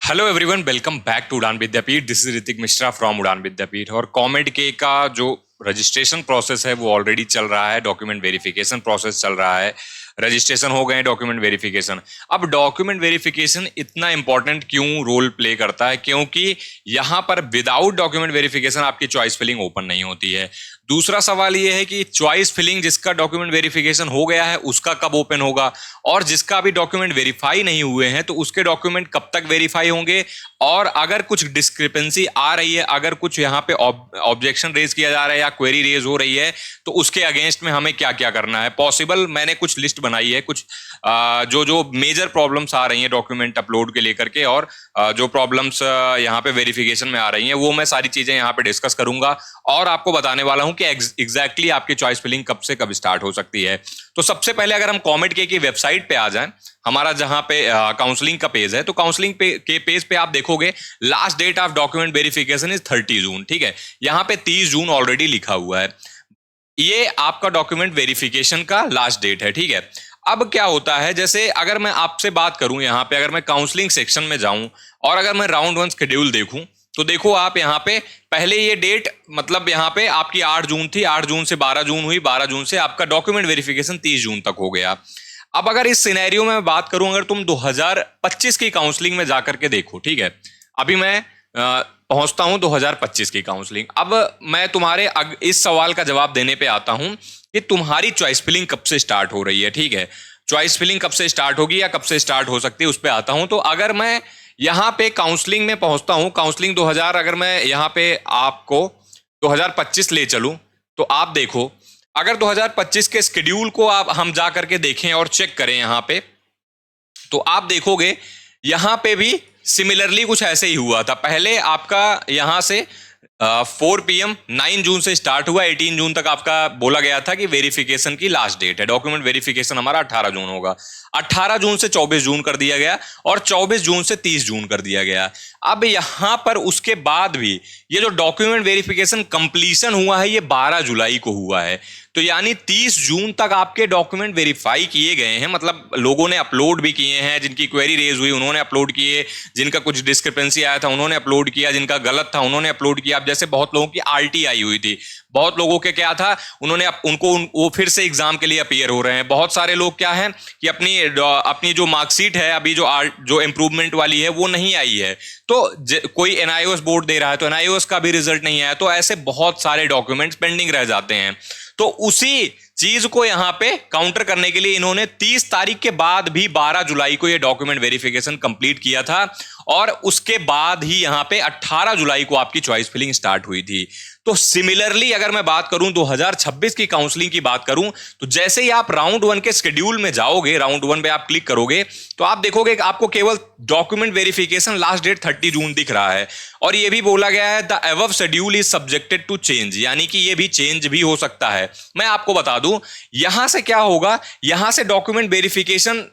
Hello everyone, welcome back to Udaan Vidyapeeth. This is Hrithik Mishra from Udaan Vidyapeeth. और कॉमेड के का जो रजिस्ट्रेशन प्रोसेस है वो ऑलरेडी चल रहा है, डॉक्यूमेंट वेरिफिकेशन प्रोसेस चल रहा है। रजिस्ट्रेशन हो गए, डॉक्यूमेंट वेरिफिकेशन। अब डॉक्यूमेंट वेरिफिकेशन इतना इंपॉर्टेंट क्यों रोल प्ले करता है? क्योंकि यहां पर विदाउट डॉक्यूमेंट वेरिफिकेशन आपकी चॉइस फिलिंग ओपन नहीं होती है। दूसरा सवाल ये है कि चॉइस फिलिंग जिसका डॉक्यूमेंट वेरिफिकेशन हो गया है उसका कब ओपन होगा, और जिसका अभी डॉक्यूमेंट वेरीफाई नहीं हुए हैं तो उसके डॉक्यूमेंट कब तक वेरीफाई होंगे। और अगर कुछ डिस्क्रिपेंसी आ रही है, अगर कुछ यहाँ पे ऑब्जेक्शन रेज किया जा रहा है या क्वेरी रेज हो रही है, तो उसके अगेंस्ट में हमें क्या क्या करना है पॉसिबल। मैंने कुछ लिस्ट बनाई है, कुछ जो जो मेजर प्रॉब्लम्स आ रही हैं डॉक्यूमेंट अपलोड के लेकर के, और जो प्रॉब्लम्स यहाँ पे वेरिफिकेशन में आ रही हैं वो मैं सारी चीजें यहाँ पे डिस्कस करूंगा और आपको बताने वाला हूं कि एग्जैक्टली आपकी चॉइस फिलिंग कब से कब स्टार्ट हो सकती है। तो सबसे पहले अगर हम कॉमेड के की वेबसाइट पे आ जाएं, हमारा जहां पे काउंसलिंग का पेज है, तो काउंसलिंग के पेज पे आप देखोगे last date of document verification is 30 June. ठीक है, यहां पे 30 जून ऑलरेडी लिखा हुआ है। ये आपका डॉक्यूमेंट वेरिफिकेशन का लास्ट डेट है। ठीक है, अब क्या होता है, जैसे अगर मैं आपसे बात करूं यहाँ पे, अगर मैं काउंसलिंग सेक्शन में जाऊं और अगर मैं राउंड 1 शेड्यूल देखूं, तो देखो आप यहाँ पे पहले ये डेट, मतलब यहाँ पे आपकी 8 जून थी, 8 जून से 12 जून हुई, 12 जून से आपका डॉक्यूमेंट वेरिफिकेशन 30 जून तक हो गया। अब अगर इस सिनेरियो में मैं बात करूं, अगर तुम 2025 की काउंसलिंग में जाकर के देखो, ठीक है, अभी मैं पहुंचता हूं 2025 की काउंसलिंग। अब मैं तुम्हारे इस सवाल का जवाब देने पे आता हूं कि तुम्हारी चॉइस फिलिंग कब से स्टार्ट हो रही है। ठीक है, चॉइस फिलिंग कब से स्टार्ट होगी या कब से स्टार्ट हो सकती है, उस पर आता हूं। तो अगर मैं यहां पे काउंसलिंग में पहुंचता हूं, काउंसलिंग 2000, अगर मैं यहां पे आपको 2025 ले चलूं, तो आप देखो, अगर 2025 के स्केड्यूल को आप हम जा करके देखें और चेक करें यहां पे, तो आप देखोगे यहां पे भी सिमिलरली कुछ ऐसे ही हुआ था। पहले आपका यहां से 4 PM 9 जून से स्टार्ट हुआ, 18 जून तक आपका बोला गया था कि वेरिफिकेशन की लास्ट डेट है, डॉक्यूमेंट वेरिफिकेशन हमारा 18 जून होगा। 18 जून से 24 जून कर दिया गया और 24 जून से 30 जून कर दिया गया। अब यहां पर उसके बाद भी ये जो डॉक्यूमेंट वेरिफिकेशन कंप्लीशन हुआ है ये 12 जुलाई को हुआ है। तो यानी 30 जून तक आपके डॉक्यूमेंट वेरीफाई किए गए हैं, मतलब लोगों ने अपलोड भी किए हैं, जिनकी क्वेरी रेज हुई उन्होंने अपलोड किए, जिनका कुछ डिस्क्रिपेंसी आया था उन्होंने अपलोड किया, जिनका गलत था उन्होंने अपलोड किया। अब जैसे बहुत लोगों की RT आई हुई थी, बहुत लोगों के क्या था, उन्होंने उनको वो फिर से एग्जाम के लिए अपीयर हो रहे हैं। बहुत सारे लोग क्या है कि अपनी जो मार्कशीट है अभी जो इंप्रूवमेंट वाली है वो नहीं आई है, तो कोई NIOS बोर्ड दे रहा है तो NIOS का भी रिजल्ट नहीं आया, तो ऐसे बहुत सारे डॉक्यूमेंट्स पेंडिंग रह जाते हैं। तो उसी चीज को यहां पे काउंटर करने के लिए इन्होंने 30 तारीख के बाद भी 12 जुलाई को ये डॉक्यूमेंट वेरिफिकेशन कंप्लीट किया था, और उसके बाद ही यहां पे 18 जुलाई को आपकी चॉइस फिलिंग स्टार्ट हुई थी। तो सिमिलरली अगर मैं बात करूं 2026 की काउंसलिंग की बात करूं, तो जैसे ही आप राउंड 1 के शेड्यूल में जाओगे, राउंड 1 पे आप क्लिक करोगे, तो आप देखोगे कि आपको केवल डॉक्यूमेंट वेरिफिकेशन लास्ट डेट 30 जून दिख रहा है, और ये भी बोला गया है the above schedule is subjected to change, यानी कि ये भी चेंज भी हो सकता है। मैं आपको बता दूं यहां से क्या होगा, यहां से डॉक्यूमेंट वेरिफिकेशन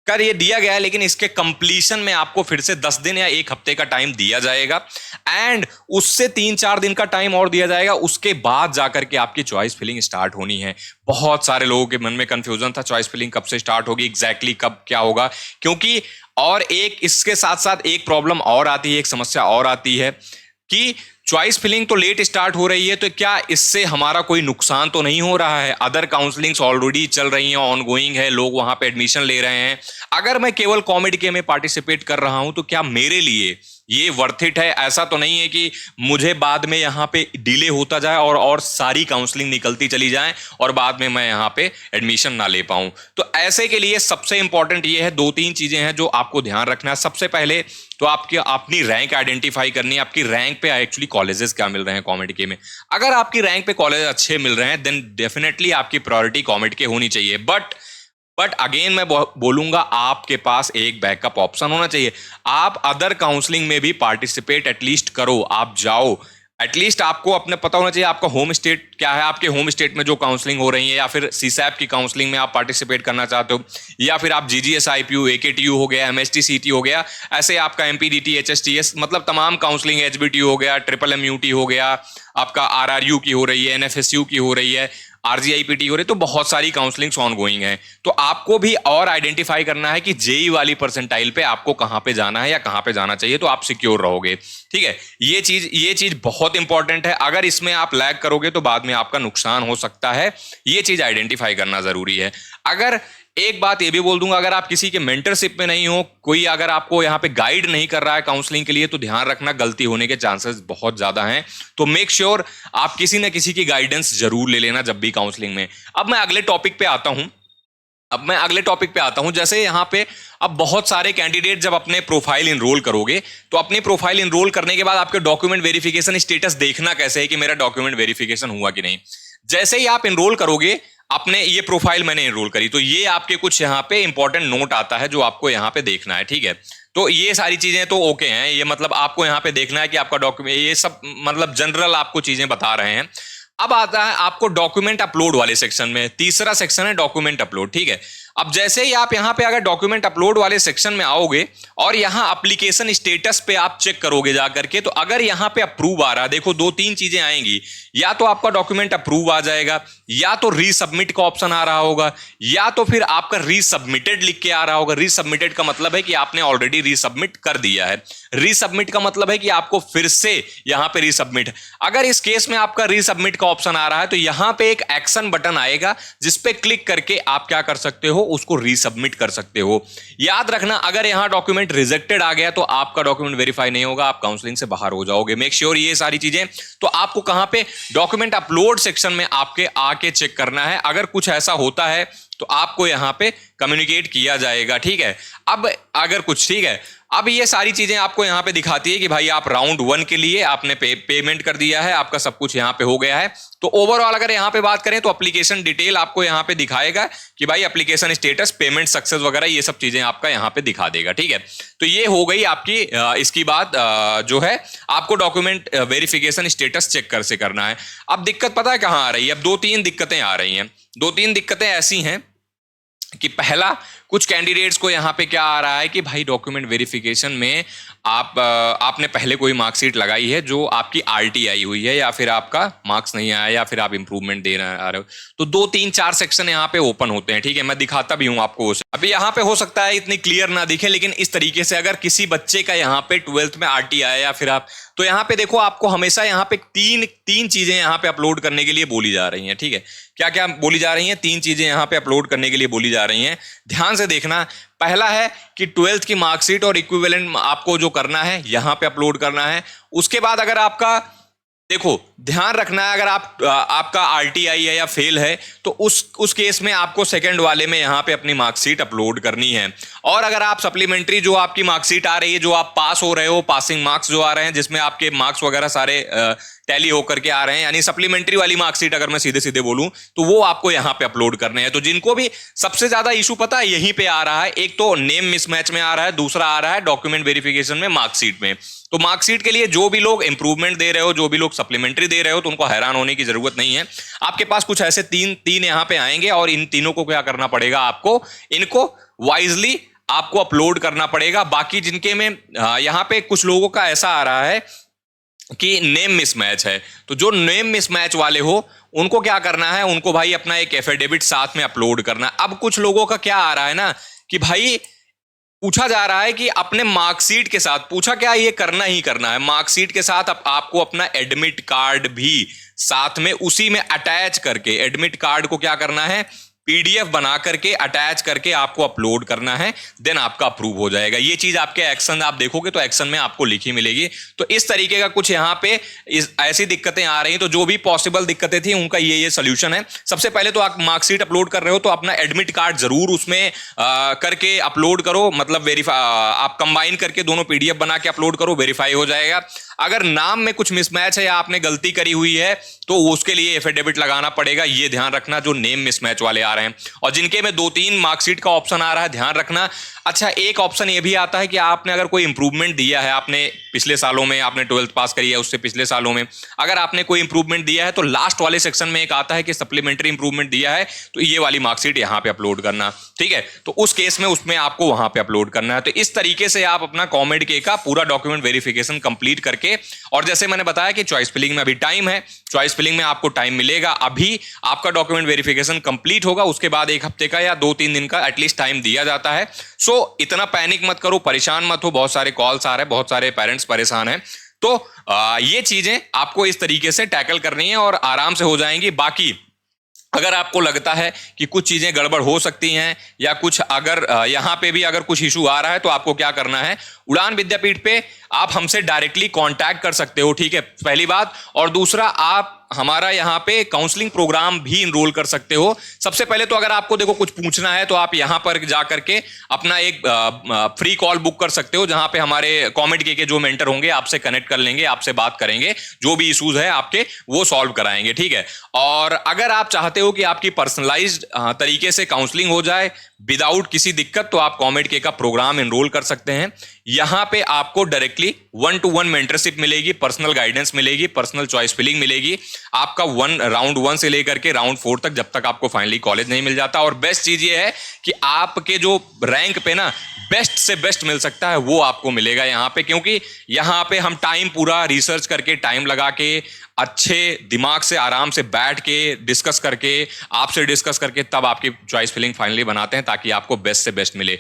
कर ये दिया गया है, लेकिन इसके कंप्लीशन में आपको फिर से 10 दिन या 1 हफ्ते का टाइम दिया जाएगा, एंड उससे 3-4 दिन का टाइम और दिया जाएगा। उसके बाद जाकर के आपकी चॉइस फिलिंग स्टार्ट होनी है। बहुत सारे लोगों के मन में कंफ्यूजन था चॉइस फिलिंग कब से स्टार्ट होगी, एग्जैक्टली कब क्या होगा, क्योंकि और एक इसके साथ साथ एक प्रॉब्लम और आती है, एक समस्या और आती है कि चॉइस फिलिंग तो लेट स्टार्ट हो रही है, तो क्या इससे हमारा कोई नुकसान तो नहीं हो रहा है? अदर काउंसलिंग्स ऑलरेडी चल रही हैं, ऑनगोइंग है, लोग वहां पे एडमिशन ले रहे हैं। अगर मैं केवल कॉमेडी के में पार्टिसिपेट कर रहा हूं तो क्या मेरे लिए ये वर्थ इट है? ऐसा तो नहीं है कि मुझे बाद में यहाँ पे डिले होता जाए और सारी काउंसलिंग निकलती चली जाए और बाद में मैं यहाँ पे एडमिशन ना ले पाऊं। तो ऐसे के लिए सबसे इंपॉर्टेंट ये है, 2-3 चीजें हैं जो आपको ध्यान रखना है। सबसे पहले तो आपकी अपनी रैंक आइडेंटिफाई करनी है, आपकी रैंक पे एक्चुअली कॉलेजेस क्या मिल रहे हैं कॉमेडी के में। अगर आपकी रैंक पे कॉलेज अच्छे मिल रहे हैं देन डेफिनेटली आपकी प्रायोरिटी कॉमेडी के होनी चाहिए। बट अगेन मैं बोलूंगा आपके पास एक बैकअप ऑप्शन होना चाहिए। आप अदर काउंसलिंग में भी पार्टिसिपेट एटलीस्ट करो, आप जाओ, एटलीस्ट आपको अपने पता होना चाहिए आपका होम स्टेट क्या है, आपके होम स्टेट में जो काउंसलिंग हो रही है, या फिर CSAP की काउंसलिंग में आप पार्टिसिपेट करना चाहते हो, या फिर आप GGS IPU AKTU हो गया, MST CT हो गया, ऐसे आपका MPDT HSTS, मतलब तमाम काउंसलिंग, HBTU हो गया, MMUT हो गया, आपका RRU की हो रही है, NFSU की हो रही है, RGIPT हो रही, तो बहुत सारी काउंसलिंग्स ऑनगोइंग हैं। तो आपको भी और आइडेंटिफाई करना है कि जेई वाली परसेंटाइल पे आपको कहां पे जाना है या कहां पे जाना चाहिए, तो आप सिक्योर रहोगे। ठीक है, ये चीज बहुत इंपॉर्टेंट है। अगर इसमें आप लैग करोगे तो बाद में आपका नुकसान हो सकता है, ये चीज आइडेंटिफाई करना जरूरी है। अगर एक बात ये भी बोल दूंगा, अगर आप किसी के मेंटरशिप में नहीं हो, कोई अगर आपको यहाँ पे गाइड नहीं कर रहा है काउंसलिंग के लिए, तो ध्यान रखना गलती होने के चांसेस बहुत ज्यादा हैं। तो मेक श्योर आप किसी न किसी की गाइडेंस जरूर ले लेना जब भी काउंसलिंग में। अब मैं अगले टॉपिक पे आता हूं। जैसे यहाँ पे अब बहुत सारे कैंडिडेट जब अपने प्रोफाइल इनरोल करोगे, तो अपनी प्रोफाइल इनरोल करने के बाद आपके डॉक्यूमेंट वेरिफिकेशन स्टेटस देखना कैसे है कि मेरा डॉक्यूमेंट वेरिफिकेशन हुआ कि नहीं। जैसे ही आप इनरोल करोगे, अपने ये प्रोफाइल मैंने इनरोल करी, तो ये आपके कुछ यहाँ पे इंपॉर्टेंट नोट आता है जो आपको यहाँ पे देखना है। ठीक है, तो ये सारी चीजें तो ओके हैं, ये मतलब आपको यहाँ पे देखना है कि आपका डॉक्यूमेंट, ये सब मतलब जनरल आपको चीजें बता रहे हैं। अब आता है आपको डॉक्यूमेंट अपलोड वाले सेक्शन में, तीसरा सेक्शन है डॉक्यूमेंट अपलोड। ठीक है, अब जैसे ही आप यहाँ पे अगर डॉक्यूमेंट अपलोड वाले सेक्शन में आओगे और यहाँ एप्लीकेशन स्टेटस पे आप चेक करोगे जाकर के, तो अगर यहाँ पे अप्रूव आ रहा है, देखो दो तीन चीजें आएंगी, या तो आपका डॉक्यूमेंट अप्रूव आ जाएगा, या तो रीसबमिट का ऑप्शन आ रहा होगा, या तो फिर आपका रीसबमिटेड लिख के आ रहा होगा। रीसबमिटेड का मतलब है कि आपने ऑलरेडी रीसबमिट कर दिया है, रीसबमिट का मतलब है कि आपको फिर से यहाँ पे रीसबमिट। अगर इस केस में आपका रीसबमिट का ऑप्शन आ रहा है, तो यहाँ पे एक एक्शन बटन आएगा जिसपे क्लिक करके आप क्या कर सकते हो, उसको रीसबमिट कर सकते हो। याद रखना, अगर यहां डॉक्यूमेंट रिजेक्टेड आ गया तो आपका डॉक्यूमेंट वेरीफाई नहीं होगा, आप काउंसलिंग से बाहर हो जाओगे। मेक श्योर ये सारी चीजें तो आपको कहां पे, डॉक्यूमेंट अपलोड सेक्शन में आपके आके चेक करना है। अगर कुछ ऐसा होता है तो आपको यहां पे कम्युनिकेट किया जाएगा। ठीक है, अब अगर कुछ, ठीक है, अब ये सारी चीजें आपको यहां पे दिखाती है कि भाई आप राउंड 1 के लिए आपने पेमेंट कर दिया है, आपका सब कुछ यहां पे हो गया है। तो ओवरऑल अगर यहां पे बात करें तो एप्लीकेशन डिटेल आपको यहां पे दिखाएगा कि भाई एप्लीकेशन स्टेटस, पेमेंट सक्सेस वगैरह, ये सब चीजें आपका यहां पे दिखा देगा। ठीक है, तो ये हो गई आपकी इसकी बात जो है आपको डॉक्यूमेंट वेरिफिकेशन स्टेटस चेक कर से करना है। अब दिक्कत पता है कहां आ रही है, अब दो तीन दिक्कतें आ रही हैं। दो तीन दिक्कतें ऐसी हैं कि पहला, कुछ कैंडिडेट्स को यहां पे क्या आ रहा है कि भाई डॉक्यूमेंट वेरिफिकेशन में आपने पहले कोई मार्कशीट लगाई है जो आपकी RT आई हुई है, या फिर आपका मार्क्स नहीं आया, या फिर आप इंप्रूवमेंट दे रहे हो, तो 2 3 4 सेक्शन यहाँ पे ओपन होते हैं। ठीक है, मैं दिखाता भी हूं आपको उसे। अभी यहाँ पे हो सकता है इतनी क्लियर ना दिखे, लेकिन इस तरीके से अगर किसी बच्चे का यहाँ पे 12th में RT आया, या फिर आप, तो यहाँ पे देखो आपको हमेशा यहाँ पे तीन चीजें यहाँ पे अपलोड करने के लिए बोली जा रही हैं। ठीक है, क्या क्या बोली जा रही हैं, 3 चीजें यहाँ पे अपलोड करने के लिए बोली जा रही हैं, ध्यान से देखना। पहला है कि 12th की मार्कशीट और इक्विवेलेंट आपको जो करना है यहाँ पे अपलोड करना है। उसके बाद अगर आपका, देखो ध्यान रखना है, अगर आपका RT आई है या फेल है, तो उस केस में आपको सेकंड वाले में यहाँ पे अपनी मार्कशीट अपलोड करनी है। और अगर आप सप्लीमेंट्री जो आपकी मार्कशीट आ रही है, जो आप पास हो रहे हो, पासिंग मार्क्स जो आ रहे हैं, जिसमें आपके मार्क्स वगैरह सारे टैली होकर के आ रहे हैं, यानी सप्लीमेंट्री वाली मार्कशीट अगर मैं सीधे सीधे बोलूं, तो वो आपको यहां पे अपलोड करने हैं। तो जिनको भी सबसे ज्यादा इशू पता है यहीं पे आ रहा है, एक तो नेम मिसमैच में आ रहा है, दूसरा आ रहा है डॉक्यूमेंट वेरिफिकेशन में मार्कशीट में। तो मार्कशीट के लिए जो भी लोग इंप्रूवमेंट दे रहे हो, जो भी लोग सप्लीमेंट्री दे रहे हो, तो उनको हैरान होने की जरूरत नहीं है। आपके पास कुछ ऐसे तीन यहां पे आएंगे, और इन तीनों को क्या करना पड़ेगा, आपको इनको वाइजली आपको अपलोड करना पड़ेगा। बाकी जिनके में यहां पे कुछ लोगों का ऐसा आ रहा है कि नेम मिसमैच है, तो जो नेम मिसमैच वाले हो उनको क्या करना है, उनको भाई अपना एक एफिडेविट साथ में अपलोड करना है। अब कुछ लोगों का क्या आ रहा है ना कि भाई पूछा जा रहा है कि अपने मार्कशीट के साथ, पूछा क्या, ये करना ही करना है, मार्कशीट के साथ आपको अपना एडमिट कार्ड भी साथ में उसी में अटैच करके, एडमिट कार्ड को क्या करना है, PDF बना करके अटैच करके आपको अपलोड करना है, देन आपका अप्रूव हो जाएगा। ये चीज आपके एक्शन आप देखोगे तो एक्शन में आपको लिखी मिलेगी। तो इस तरीके का कुछ यहाँ पे ऐसी दिक्कतें आ रही, तो जो भी पॉसिबल दिक्कतें थी उनका ये सॉल्यूशन है। सबसे पहले तो आप मार्कशीट अपलोड कर रहे हो तो अपना एडमिट कार्ड जरूर उसमें करके अपलोड करो, मतलब आप कंबाइन करके दोनों PDF बना के अपलोड करो, वेरीफाई हो जाएगा। अगर नाम में कुछ मिसमैच है या आपने गलती करी हुई है तो उसके लिए एफिडेविट लगाना पड़ेगा, ये ध्यान रखना, जो नेम मिसमैच वाले आ आ रहे हैं। और जिनके में 2-3 मार्कशीट का ऑप्शन आ रहा है, ध्यान रखना। अच्छा, एक ऑप्शन ये भी आता है कि आपने अगर कोई इंप्रूवमेंट दिया है, आपने पिछले सालों में आपने 12th पास करी है, उससे पिछले सालों में अगर आपने कोई इंप्रूवमेंट दिया है तो लास्ट वाले सेक्शन में एक आता है कि सप्लीमेंट्री इंप्रूवमेंट दिया है तो ये वाली मार्कशीट यहां पे अपलोड करना, ठीक है। तो उस केस में उसमें आपको वहां पे अपलोड करना है। तो इस तरीके से आप अपना कॉमेड के का पूरा डॉक्यूमेंट वेरिफिकेशन कंप्लीट करके, और जैसे मैंने बताया कि चॉइस फिलिंग में अभी टाइम है, चॉइस फिलिंग में आपको टाइम मिलेगा, अभी आपका डॉक्यूमेंट वेरिफिकेशन कंप्लीट होगा, उसके बाद 1 हफ्ते का या 2-3 दिन का एटलीस्ट टाइम दिया जाता है। सो इतना पैनिक मत करो, परेशान मत हो, बहुत सारे कॉल्स आ रहे हैं, बहुत सारे पेरेंट्स परेशान हैं। तो ये चीजें आपको इस तरीके से टैकल करनी है और आराम से हो जाएंगी। बाकी अगर आपको लगता है कि कुछ चीजें गड़बड़ हो सकती हैं या कुछ अगर यहां पे भी अगर कुछ इशू आ रहा है तो आपको क्या करना है, उड़ान विद्यापीठ पे आप हमसे डायरेक्टली कांटेक्ट कर सकते हो, ठीक है, पहली बात। और दूसरा, आप हमारा यहाँ पे काउंसलिंग प्रोग्राम भी इनरोल कर सकते हो। सबसे पहले तो अगर आपको देखो कुछ पूछना है तो आप यहाँ पर जा करके अपना एक फ्री कॉल बुक कर सकते हो, जहां पे हमारे कॉमेड के जो मेंटर होंगे आपसे कनेक्ट कर लेंगे, आपसे बात करेंगे, जो भी इश्यूज है आपके वो सॉल्व कराएंगे, ठीक है। और अगर आप चाहते हो कि आपकी पर्सनलाइज्ड तरीके से काउंसलिंग हो जाए विदाउट किसी दिक्कत, तो आप कॉमेड के का प्रोग्राम एनरोल कर सकते हैं। यहां पे आपको डायरेक्टली 1-to-1 मेंटरशिप मिलेगी, पर्सनल गाइडेंस मिलेगी, पर्सनल चॉइस फिलिंग मिलेगी आपका राउंड 1 से लेकर के राउंड 4 तक, जब तक आपको फाइनली कॉलेज नहीं मिल जाता। और बेस्ट चीज ये है कि आपके जो रैंक पे ना बेस्ट से बेस्ट मिल सकता है वो आपको मिलेगा यहाँ पे, क्योंकि यहाँ पे हम टाइम पूरा रिसर्च करके, टाइम लगा के, अच्छे दिमाग से आराम से बैठ के डिस्कस करके, आपसे डिस्कस करके तब आपकी चॉइस फिलिंग फाइनली बनाते हैं ताकि आपको बेस्ट से बेस्ट मिले।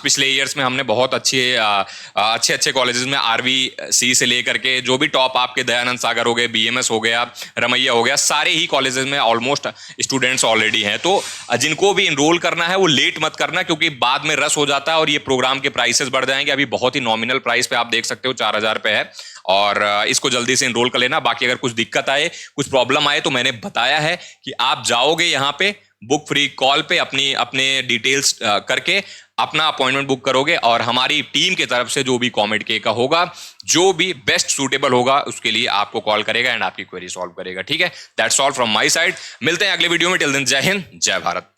पिछले ईयर्स में हमने बहुत अच्छे कॉलेजेस में RVC से लेकर के जो भी टॉप आपके दयानंद सागर हो गए, BMS हो गया, रमैया हो गया, सारे ही कॉलेजेस में ऑलमोस्ट स्टूडेंट्स ऑलरेडी हैं। तो जिनको भी इनरोल करना है वो लेट मत करना, क्योंकि बाद में रस हो जाता है और ये प्रोग्राम के प्राइसेस बढ़ जाएंगे। अभी बहुत ही नॉमिनल प्राइस पे आप देख सकते हो 4000 रुपए है, और इसको जल्दी से इनरोल कर लेना। बाकी अगर कुछ दिक्कत आए, कुछ प्रॉब्लम आए, तो मैंने बताया है कि आप जाओगे यहाँ पे बुक फ्री कॉल पे, अपने डिटेल्स करके अपना अपॉइंटमेंट बुक करोगे, और हमारी टीम की तरफ से जो भी कॉमेड के का होगा, जो भी बेस्ट सूटेबल होगा, उसके लिए आपको कॉल करेगा एंड आपकी क्वेरी सॉल्व करेगा, ठीक है। That's all from my side. मिलते हैं अगले वीडियो में। टिल देन, जय हिंद, जय भारत।